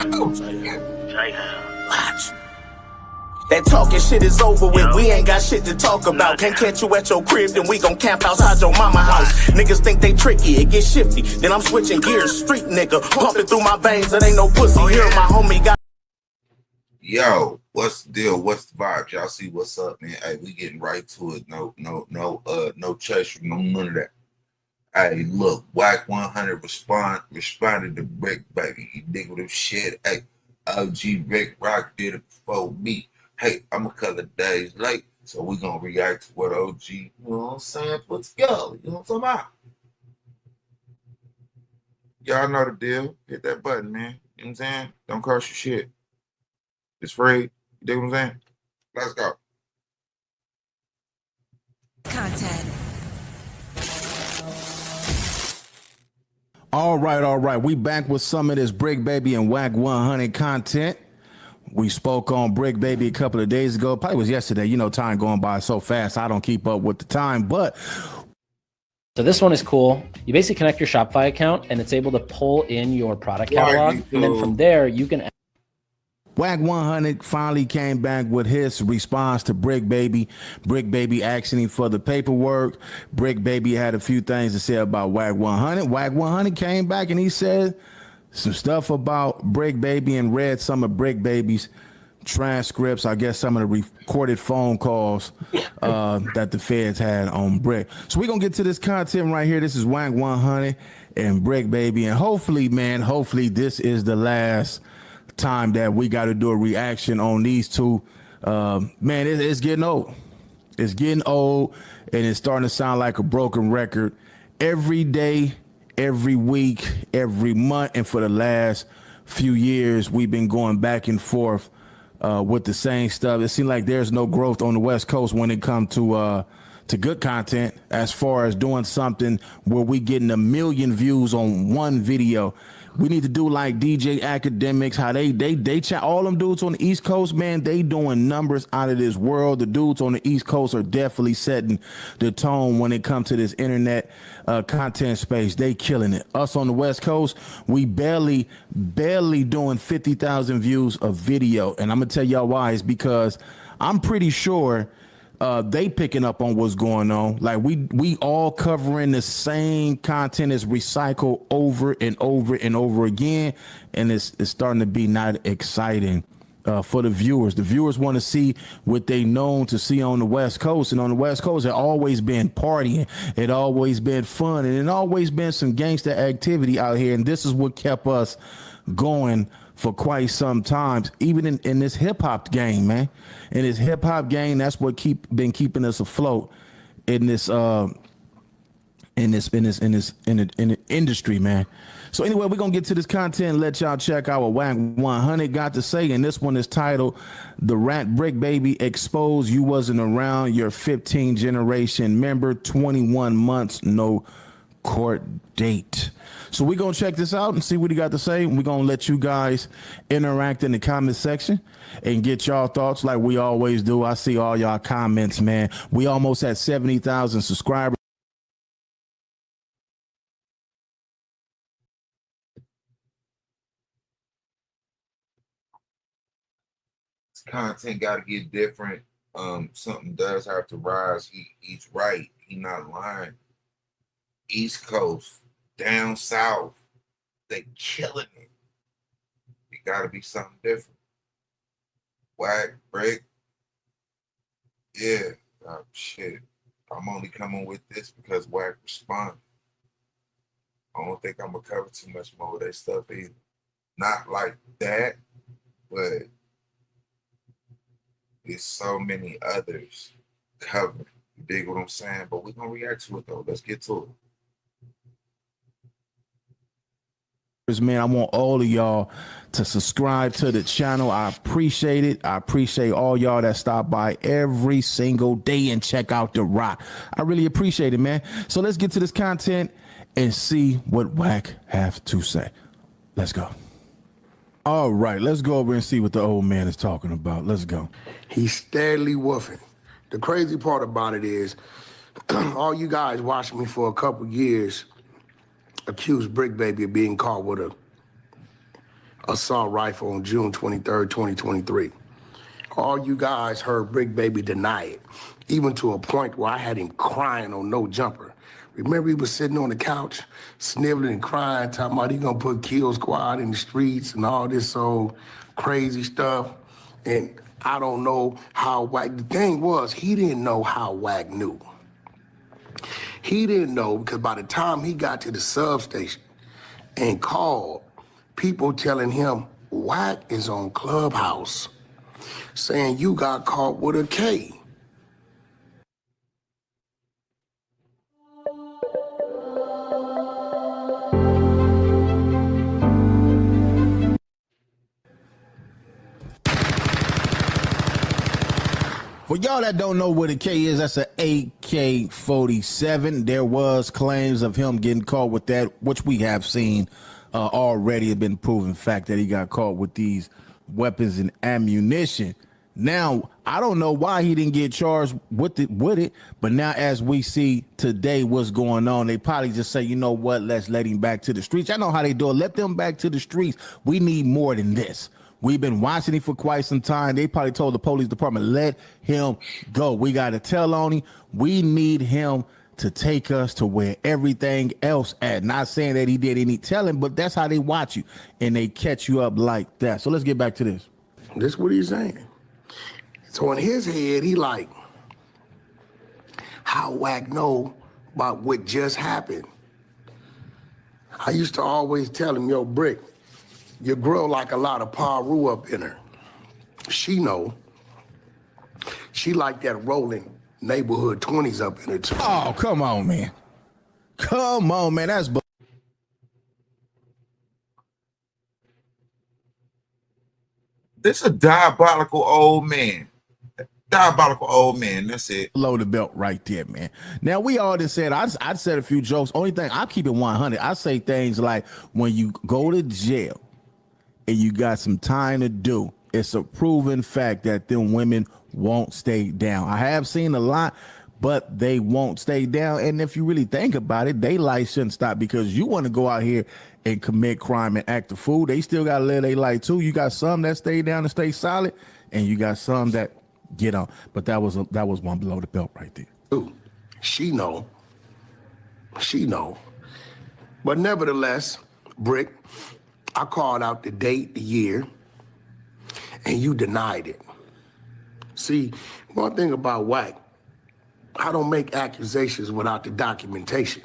Watch. That talking shit is over with, we ain't got shit to talk about. Can't catch you at your crib, then we gon' camp outside your mama house. Niggas think they tricky, it get shifty, then I'm switching gears. Street nigga, pumping through my veins, it ain't no pussy here. My homie got... Yo, what's the deal? What's the vibe? Y'all see what's up, man? Hey, we getting right to it. No chase, none of that. Hey, look, WACK100 responded to BRICC, baby. You dig with him shit? Hey, OG Rick Rock did it before me. Hey, I'm a couple of days late, so we gonna react to what OG, you know what I'm saying, put together. You know what I'm talking about? Y'all know the deal. Hit that button, man. You know what I'm saying? Don't cost your shit. It's free. You dig what I'm saying? Let's go. Content. All right. We back with some of this BRICC Baby and WACK100 content. We spoke on BRICC Baby a couple of days ago. Probably was yesterday. You know, time going by so fast, I don't keep up with the time. But so this one is cool. You basically connect your Shopify account, and it's able to pull in your product catalog. And then from there, you can... WACK100 finally came back with his response to BRICC Baby. BRICC Baby asking him for the paperwork. BRICC Baby had a few things to say about WACK100. WACK100 came back and he said some stuff about BRICC Baby and read some of BRICC Baby's transcripts, I guess some of the recorded phone calls that the feds had on BRICC. So we're going to get to this content right here. This is WACK100 and BRICC Baby. And hopefully, man, this is the last time that we got to do a reaction on these two. Man, it's getting old. It's getting old, and it's starting to sound like a broken record every day, every week, every month. And for the last few years, we've been going back and forth with the same stuff. It seems like there's no growth on the West Coast when it comes to good content, as far as doing something where we getting 1 million views on one video. We need to do like DJ Academics, how they chat. All them dudes on the East Coast, man, they doing numbers out of this world. The dudes on the East Coast are definitely setting the tone when it comes to this internet content space. They killing it. Us on the West Coast, we barely doing 50,000 views of video. And I'm gonna tell y'all why. It's because I'm pretty sure they picking up on what's going on. Like we all covering the same content is recycled over and over and over again, and it's starting to be not exciting for the viewers. The viewers want to see what they known to see on the West Coast, and on the West Coast, it always been partying, it always been fun, and it always been some gangster activity out here, and this is what kept us going for quite some time, even in this hip hop game, man. In this hip hop game, that's what been keeping us afloat in this industry, man. So anyway, we're gonna get to this content and let y'all check out what WACK100 got to say. And this one is titled "The Rat BRICC Baby Exposed You Wasn't Around Your 15 Generation Member, 21 Months, No Court Date." So we're going to check this out and see what he got to say. We're going to let you guys interact in the comment section and get y'all thoughts like we always do. I see all y'all comments, man. We almost at 70,000 subscribers. Content got to get different. Something does have to rise. He's right. He's not lying. East Coast, down south, they killing it. It got to be something different. WACK, BRICC, yeah, shit. I'm only coming with this because WACK responded. I don't think I'm gonna cover too much more of their stuff either. Not like that, but there's so many others covered. You dig what I'm saying? But we're gonna react to it though. Let's get to it. Man, I want all of y'all to subscribe to the channel. I appreciate it. I appreciate all y'all that stop by every single day and check out The Rock. I really appreciate it, man. So let's get to this content and see what WACK have to say. Let's go. All right, let's go over and see what the old man is talking about. Let's go. He's steadily woofing. The crazy part about it is all you guys watched me for a couple years accused BRICC Baby of being caught with a assault rifle on June 23rd, 2023. All you guys heard BRICC Baby deny it, even to a point where I had him crying on No Jumper. Remember he was sitting on the couch, sniveling and crying, talking about he gonna put Kill Squad in the streets and all this old crazy stuff. And I don't know how WACK, the thing was, he didn't know how WACK knew. He didn't know because by the time he got to the substation and called, people telling him WACK is on Clubhouse saying you got caught with a K. For y'all that don't know what a K is, that's an AK-47. There was claims of him getting caught with that, which we have seen already have been proven fact that he got caught with these weapons and ammunition. Now, I don't know why he didn't get charged with it, but now as we see today what's going on, they probably just say, you know what, let's let him back to the streets. I know how they do it. Let them back to the streets. We need more than this. We've been watching him for quite some time. They probably told the police department, let him go. We got to tell on him. We need him to take us to where everything else at. Not saying that he did any telling, but that's how they watch you and they catch you up like that. So let's get back to this. This is what he's saying. So in his head, he like, how WACK know about what just happened? I used to always tell him, yo, BRICC, you grow like a lot of Paru up in her. She know. She like that rolling neighborhood 20s up in her too. Oh, come on, man. Come on, man. That's This a diabolical old man. Diabolical old man. That's it. below the belt right there, man. Now, we all just said, I said a few jokes. Only thing, I keep it 100. I say things like, when you go to jail and you got some time to do, it's a proven fact that them women won't stay down. I have seen a lot, but they won't stay down. And if you really think about it, they life shouldn't stop because you want to go out here and commit crime and act a fool. They still got to live their life too. You got some that stay down and stay solid, and you got some that get on. But that was one below the belt right there. Ooh, she know. She know. But nevertheless, BRICC, I called out the date, the year, and you denied it. See, one thing about WACK, I don't make accusations without the documentation.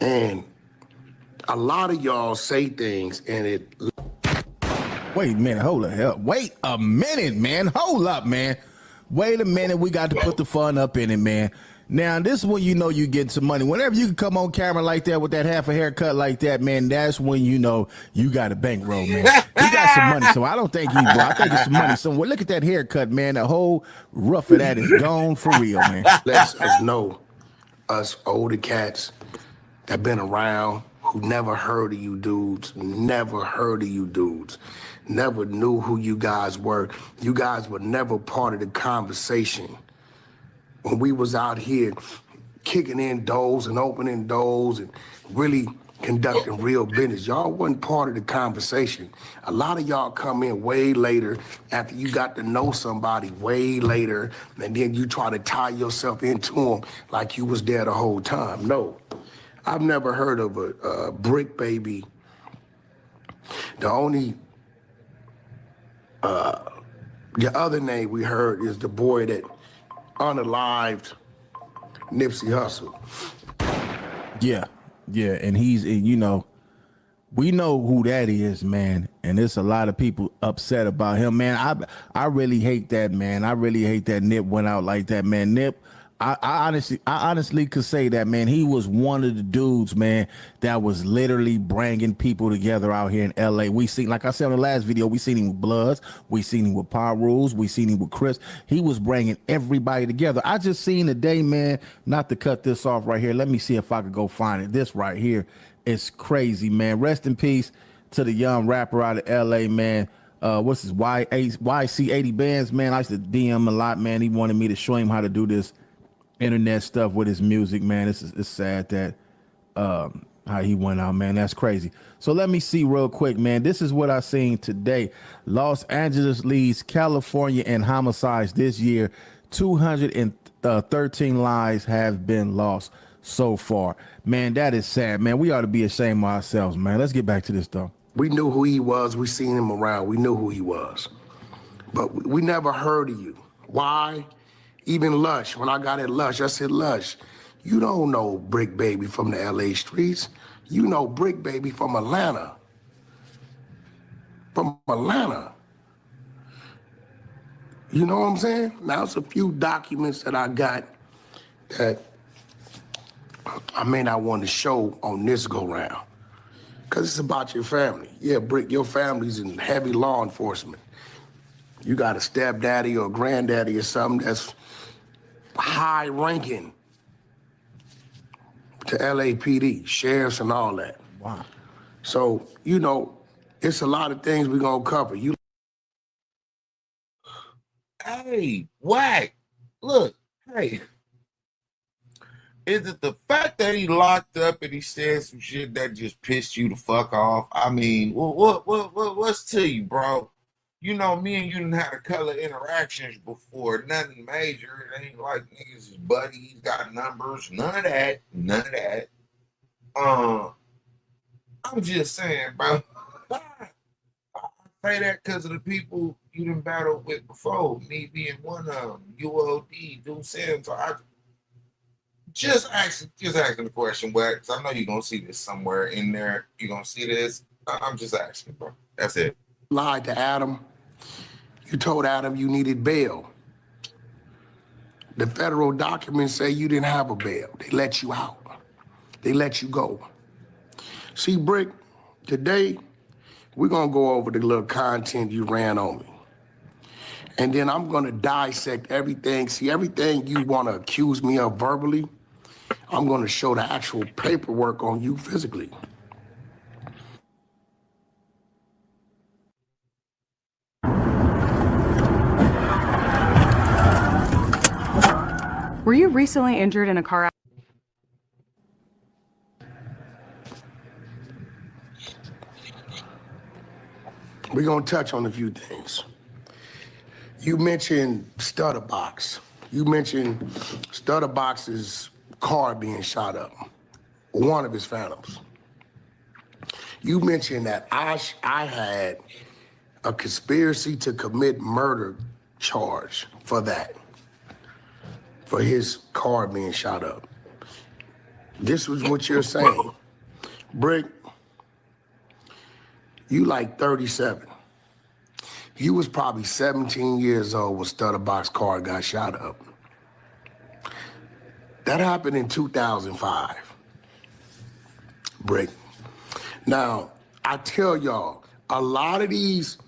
And a lot of y'all say things and it... Wait a minute, hold the hell. Wait a minute, man. Hold up, man. Wait a minute. We got to put the fun up in it, man. Now, this is when you know you getting some money. Whenever you can come on camera like that with that half a haircut like that, man, that's when you know you got a bankroll, man. He got some money, so I don't think he, bro. I think it's some money somewhere. Look at that haircut, man. The whole rough of that is gone for real, man. Lets us know, us older cats that been around, who never heard of you dudes, never knew who you guys were. You guys were never part of the conversation. When we was out here kicking in doors and opening doors and really conducting real business, y'all wasn't part of the conversation. A lot of y'all come in way later after you got to know somebody way later, and then you try to tie yourself into them like you was there the whole time. No, I've never heard of a BRICC Baby. The only, the other name we heard is the boy that unalived Nipsey Hussle. Yeah, and he's, you know, we know who that is, man, and there's a lot of people upset about him, man. I really hate that, man. I really hate that Nip went out like that, man. Nip, I honestly could say that, man, he was one of the dudes, man, that was literally bringing people together out here in LA. We seen, like I said on the last video, we seen him with Bloods, we seen him with Power Rules, we seen him with Chris. He was bringing everybody together. I just seen today, man, not to cut this off right here. Let me see if I could go find it. This right here is crazy, man. Rest in peace to the young rapper out of LA, man. What's his YC80 Bands, man. I used to DM him a lot, man. He wanted me to show him how to do this internet stuff with his music, man. It's sad that how he went out, man. That's crazy. So let me see real quick, man. This is what I seen today. Los Angeles leads California in homicides this year. 213 lives have been lost so far. Man, that is sad, man. We ought to be ashamed of ourselves, man. Let's get back to this, though. We knew who he was. We seen him around. We knew who he was. But we never heard of you. Why? Even Lush, when I got at Lush, I said, Lush, you don't know BRICC Baby from the LA streets. You know BRICC Baby from Atlanta. From Atlanta. You know what I'm saying? Now, it's a few documents that I got that I may not want to show on this go-round, because it's about your family. Yeah, BRICC, your family's in heavy law enforcement. You got a stepdaddy or a granddaddy or something that's high-ranking to LAPD, sheriffs and all that. Wow. So, you know, it's a lot of things we're going to cover. Hey, Wack, look, hey. Is it the fact that he locked up and he said some shit that just pissed you the fuck off? I mean, what's to you, bro? You know, me and you done had a couple of interactions before. Nothing major. It ain't like niggas is buddies, got numbers. None of that. None of that. I'm just saying, bro. I say that because of the people you done battled with before. Me being one of them. UOD, Dude Sims. So I just asking the question, Wax. I know you're gonna see this somewhere in there. You're gonna see this. I'm just asking, bro. That's it. Lied to Adam. You told Adam you needed bail. The federal documents say you didn't have a bail. They let you out. They let you go. See, BRICC, today, we're gonna go over the little content you ran on me. And then I'm gonna dissect everything. See, everything you wanna accuse me of verbally, I'm gonna show the actual paperwork on you physically. Were you recently injured in a car accident? We're gonna touch on a few things. You mentioned Stutterbox. You mentioned Stutterbox's car being shot up, one of his Phantoms. You mentioned that I had a conspiracy to commit murder charge for that, for his car being shot up. This was what you're saying. BRICC, you like 37. You was probably 17 years old when Stutterbox's car got shot up. That happened in 2005, BRICC. Now, I tell y'all, a lot of these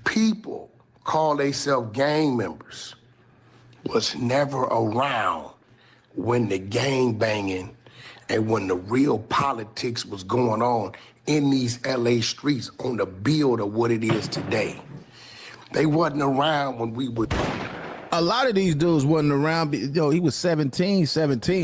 people call themselves gang members was never around when the gang banging and when the real politics was going on in these LA streets on the build of what it is today. They wasn't around when we would. A lot of these dudes wasn't around. Yo, he was 17,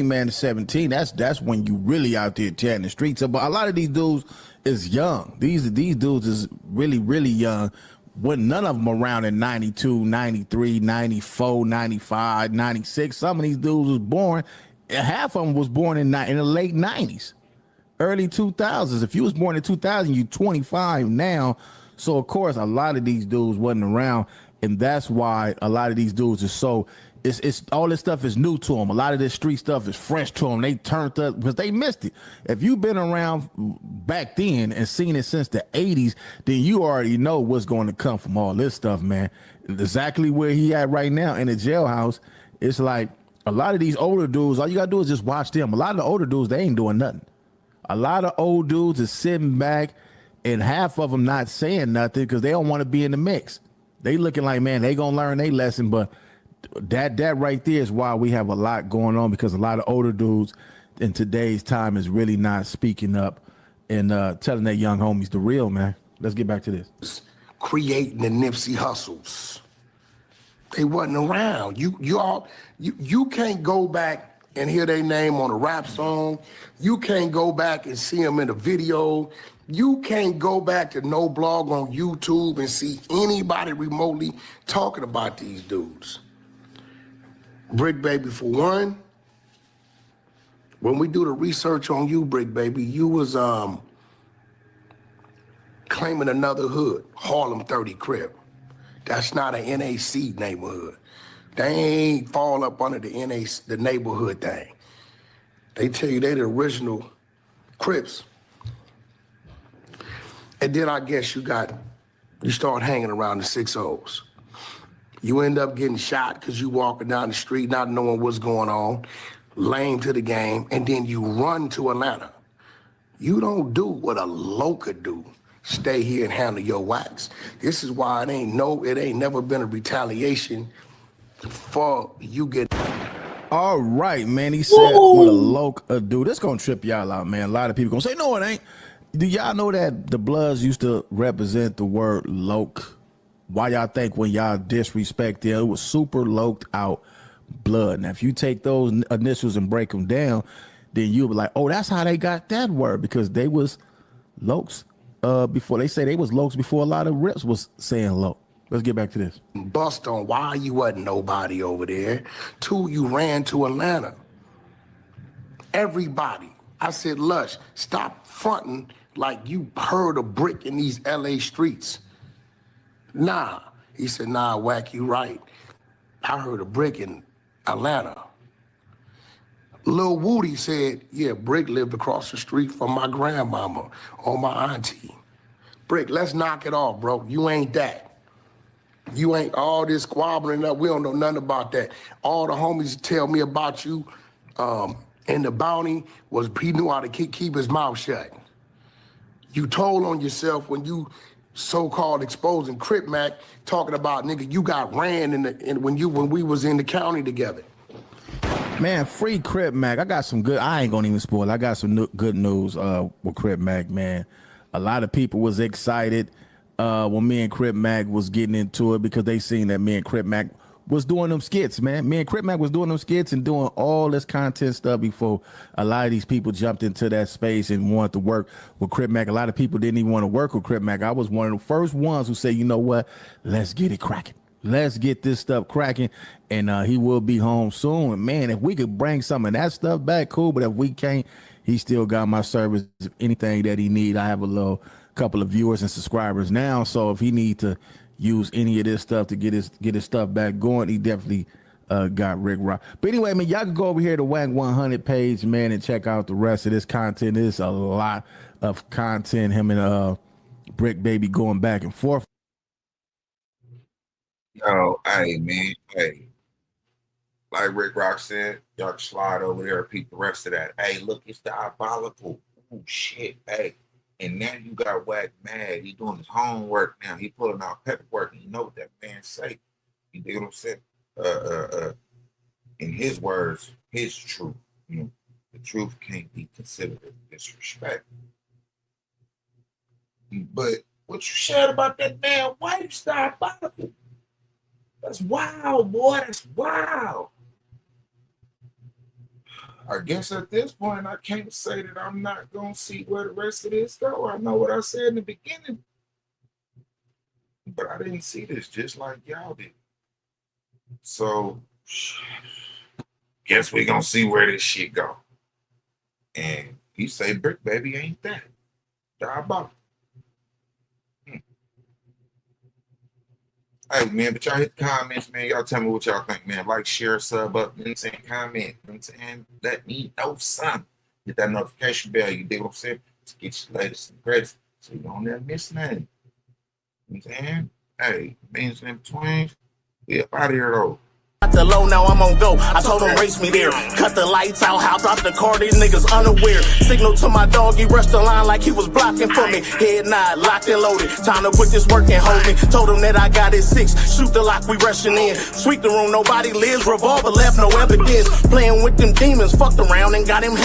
man, 17. That's when you really out there chatting the streets. But a lot of these dudes is young. These dudes is really, really young. When none of them around in 92, 93, 94, 95, 96. Some of these dudes was born, half of them was born in the late 90s, early 2000s. If you was born in 2000, you 25 now. So, of course, a lot of these dudes wasn't around. And that's why a lot of these dudes are so, it's all this stuff is new to them. A lot of this street stuff is fresh to them. They turned up because they missed it. If you've been around back then and seen it since the 80s, then you already know what's going to come from all this stuff, man. Exactly where he at right now in the jailhouse. It's like a lot of these older dudes, all you got to do is just watch them. A lot of the older dudes, they ain't doing nothing. A lot of old dudes is sitting back and half of them not saying nothing because they don't want to be in the mix. They looking like, man, they gonna learn their lesson, but that right there is why we have a lot going on, because a lot of older dudes in today's time is really not speaking up and telling their young homies the real, man. Let's get back to this. Creating the Nipsey Hussles. They wasn't around. You can't go back and hear their name on a rap song. You can't go back and see them in a video. You can't go back to no blog on YouTube and see anybody remotely talking about these dudes. BRICC Baby, for one, when we do the research on you, BRICC Baby, you was claiming another hood, Harlem 30 Crib. That's not an NAC neighborhood. They ain't fall up under the neighborhood thing. They tell you they the original Crips. And then I guess you start hanging around the 6-0s. You end up getting shot because you walking down the street not knowing what's going on, lame to the game, and then you run to Atlanta. You don't do what a loca do. Stay here and handle your wax. This is why it ain't never been a retaliation for you get. All right, man. He said what a loca do. This gonna trip y'all out, man. A lot of people gonna say, no, it ain't. Do y'all know that the Bloods used to represent the word loke? Why y'all think when y'all disrespect it was super loked out blood? Now, if you take those initials and break them down, then you'll be like, oh, that's how they got that word, because they was lokes before. They say they was lokes before a lot of Rips was saying loke. Let's get back to this. Bust on why you wasn't nobody over there. 2, you ran to Atlanta. Everybody. I said, Lush, stop fronting like you heard a brick in these LA streets. Nah. He said, nah, Wack, you right. I heard a brick in Atlanta. Lil Woody said, yeah, BRICC lived across the street from my grandmama or my auntie. BRICC, let's knock it off, bro. You ain't that. You ain't all this squabbling up. We don't know nothing about that. All the homies tell me about you in the bounty was he knew how to keep his mouth shut. You told on yourself when you so-called exposing Crip Mac, talking about, nigga, you got ran when we was in the county together. Man, free Crip Mac. I got some good, I ain't gonna even spoil. I got some good news with Crip Mac, man. A lot of people was excited when me and Crip Mac was getting into it because they seen that me and Crip Mac was doing them skits, man. Me and Crip Mac was doing them skits and doing all this content stuff before a lot of these people jumped into that space and wanted to work with Crip Mac. A lot of people didn't even want to work with Crip Mac. I was one of the first ones who said, you know what, let's get it cracking. Let's get this stuff cracking, and he will be home soon. And man, if we could bring some of that stuff back, cool. But if we can't, he still got my service. If anything that he need, I have a couple of viewers and subscribers now. So if he need to use any of this stuff to get his stuff back going, he definitely got Rick Rock. But anyway, man, y'all can go over here to WACK100 page, man, and check out the rest of this content. There's a lot of content. Him and BRICC Baby going back and forth. Yo, hey, man, hey. Like Rick Rock said, y'all can slide over there and peep the rest of that. Hey, look, it's diabolical. Oh, shit, hey. And now you got Wack mad. He doing his homework now. He pulling out paperwork, and you know what that man say. You dig what I'm saying? In his words, his truth. You know, the truth can't be considered as disrespect. But what you said about that man, wife's diabolical. That's wild, boy. That's wild. I guess at this point, I can't say that I'm not going to see where the rest of this go. I know what I said in the beginning. But I didn't see this just like y'all did. So, guess we're going to see where this shit go. And you say BRICC Baby ain't that. Diabolical. Hey, man, but y'all hit the comments, man. Y'all tell me what y'all think, man. Like, share, sub up, you know what I'm saying? Comment, you know what I'm saying? Let me know something. Hit that notification bell, you dig what I'm saying? To get your latest and greatest so you don't never miss nothing. You know what I'm saying? Hey, beans in between. We up out of here, though. The low, now I'm on go. I told him race me there. Cut the lights out, hop out the car, these niggas unaware. Signal to my dog, he rushed the line like he was blocking for me. Head nod, locked and loaded. Time to put this work and hold me. Told him that I got it 6. Shoot the lock, we rushing in. Sweep the room, nobody lives. Revolver left, no evidence. Playing with them demons, fucked around and got him.